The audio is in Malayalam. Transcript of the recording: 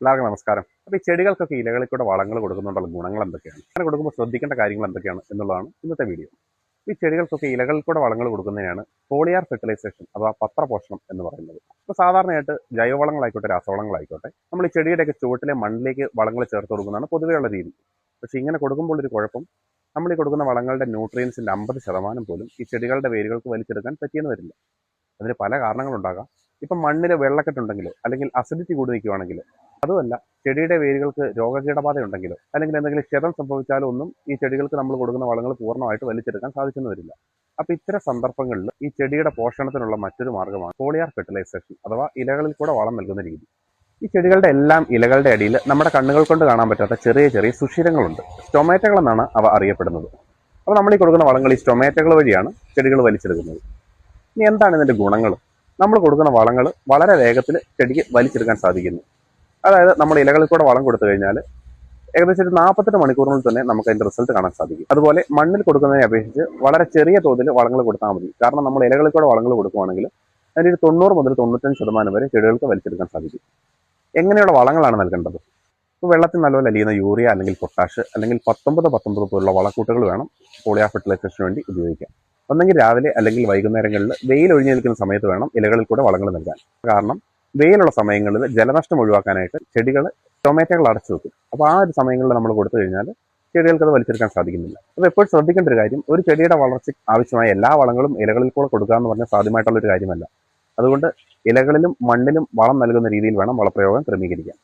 എല്ലാവർക്കും നമസ്കാരം. അപ്പോൾ ഈ ചെടികൾക്കൊക്കെ ഇലകളിൽ കൂടെ വളങ്ങൾ കൊടുക്കുന്നുണ്ടുള്ള ഗുണങ്ങൾ എന്തൊക്കെയാണ്, അങ്ങനെ കൊടുക്കുമ്പോൾ ശ്രദ്ധിക്കേണ്ട കാര്യങ്ങൾ എന്തൊക്കെയാണ് എന്നുള്ളതാണ് ഇന്നത്തെ വീഡിയോ. ഈ ചെടികൾക്കൊക്കെ ഇലകളിൽ കൂടെ വളങ്ങൾ കൊടുക്കുന്നതിനാണ് ഫോളിയാർ ഫെർട്ടിലൈസേഷൻ അഥവാ പത്രപോഷണം എന്ന് പറയുന്നത്. അപ്പോൾ സാധാരണയായിട്ട് ജൈവവളങ്ങളായിക്കോട്ടെ രാസവളങ്ങളായിക്കോട്ടെ നമ്മൾ ഈ ചെടിയുടെയൊക്കെ ചുവട്ടിലെ മണ്ണിലേക്ക് വളങ്ങൾ ചേർത്ത് കൊടുക്കുന്നതാണ് പൊതുവെയുള്ള രീതി. പക്ഷേ ഇങ്ങനെ കൊടുക്കുമ്പോൾ ഒരു കുഴപ്പം, നമ്മൾ ഈ കൊടുക്കുന്ന വളങ്ങളുടെ ന്യൂട്രിയൻസിൻ്റെ 50% പോലും ഈ ചെടികളുടെ വേരുകൾക്ക് വലിച്ചെടുക്കാൻ പറ്റിയെന്ന് വരില്ല. അതിന് പല കാരണങ്ങളുണ്ടാകാം. ഇപ്പം മണ്ണിൽ വെള്ളക്കെട്ടുണ്ടെങ്കിലോ അല്ലെങ്കിൽ അസിഡിറ്റി കൂടി നിൽക്കുകയാണെങ്കിലോ, അതുമല്ല ചെടിയുടെ വേരുകൾക്ക് രോഗകീടബാധ ഉണ്ടെങ്കിലോ അല്ലെങ്കിൽ എന്തെങ്കിലും ക്ഷതം സംഭവിച്ചാലോ ഒന്നും ഈ ചെടികൾക്ക് നമ്മൾ കൊടുക്കുന്ന വളങ്ങൾ പൂർണ്ണമായിട്ട് വലിച്ചെടുക്കാൻ സാധിച്ചെന്ന് വരില്ല. അപ്പോൾ ഇത്തരം സന്ദർഭങ്ങളിൽ ഈ ചെടിയുടെ പോഷണത്തിനുള്ള മറ്റൊരു മാർഗ്ഗമാണ് ഫോളിയാർ ഫെർട്ടിലൈസേഷൻ അഥവാ ഇലകളിൽ കൂടെ വളം നൽകുന്ന രീതി. ഈ ചെടികളുടെ എല്ലാം ഇലകളുടെ അടിയിൽ നമ്മുടെ കണ്ണുകൾ കൊണ്ട് കാണാൻ പറ്റാത്ത ചെറിയ ചെറിയ സുഷിരങ്ങളുണ്ട്. സ്റ്റൊമാറ്റകൾ എന്നാണ് അവ അറിയപ്പെടുന്നത്. അപ്പോൾ നമ്മൾ ഈ കൊടുക്കുന്ന വളങ്ങൾ ഈ സ്റ്റൊമാറ്റകൾ വഴിയാണ് ചെടികൾ വലിച്ചെടുക്കുന്നത്. ഇനി എന്താണ് ഇതിൻ്റെ ഗുണങ്ങൾ? നമ്മൾ കൊടുക്കുന്ന വളങ്ങൾ വളരെ വേഗത്തിൽ ചെടിക്ക് വലിച്ചെടുക്കാൻ സാധിക്കുന്നു. അതായത് നമ്മൾ ഇലകളിൽ കൂടെ വളം കൊടുത്തു കഴിഞ്ഞാൽ ഏകദേശം ഒരു 48 മണിക്കൂറിനുള്ളിൽ തന്നെ നമുക്ക് അതിൻ്റെ റിസൾട്ട് കാണാൻ സാധിക്കും. അതുപോലെ മണ്ണിൽ കൊടുക്കുന്നതിനെ അപേക്ഷിച്ച് വളരെ ചെറിയ തോതിൽ വളങ്ങൾ കൊടുത്താൽ മതി. കാരണം നമ്മൾ ഇലകളിൽ കൂടെ വളങ്ങൾ കൊടുക്കുകയാണെങ്കിൽ അതിൻ്റെ ഒരു 90 മുതൽ 95% വരെ ചെടികൾക്ക് വലിച്ചെടുക്കാൻ സാധിക്കും. എങ്ങനെയുള്ള വളങ്ങളാണ് നൽകേണ്ടത്? ഇപ്പോൾ വെള്ളത്തിൽ നല്ലപോലെ അലിയുന്ന യൂറിയ അല്ലെങ്കിൽ പൊട്ടാഷ് അല്ലെങ്കിൽ 19 പോലുള്ള വളക്കൂട്ടുകൾ വേണം ഫോളിയാർ ഫെർട്ടിലൈസേഷന് വേണ്ടി ഉപയോഗിക്കാം. ഒന്നെങ്കിൽ രാവിലെ അല്ലെങ്കിൽ വൈകുന്നേരങ്ങളിൽ വെയിൽ ഒഴിഞ്ഞു നിൽക്കുന്ന സമയത്ത് വേണം ഇലകളിൽ കൂടെ വളങ്ങൾ നൽകാൻ. കാരണം വെയിലുള്ള സമയങ്ങളിൽ ജലനഷ്ടം ഒഴിവാക്കാനായിട്ട് ചെടികൾ ടൊമാറ്റോകൾ അടച്ചു വെക്കും. അപ്പോൾ ആ ഒരു സമയങ്ങളിൽ നമ്മൾ കൊടുത്തു കഴിഞ്ഞാൽ ചെടികൾക്ക് അത് വലിച്ചെടുക്കാൻ സാധിക്കുന്നില്ല. അപ്പോൾ എപ്പോഴും ശ്രദ്ധിക്കേണ്ട ഒരു കാര്യം, ഒരു ചെടിയുടെ വളർച്ചയ്ക്ക് ആവശ്യമായ എല്ലാ വളങ്ങളും ഇലകളിൽ കൂടെ കൊടുക്കുക എന്ന് പറഞ്ഞാൽ സാധ്യമായിട്ടുള്ളൊരു കാര്യമല്ല. അതുകൊണ്ട് ഇലകളിലും മണ്ണിലും വളം നൽകുന്ന രീതിയിൽ വേണം വളപ്രയോഗം ക്രമീകരിക്കാൻ.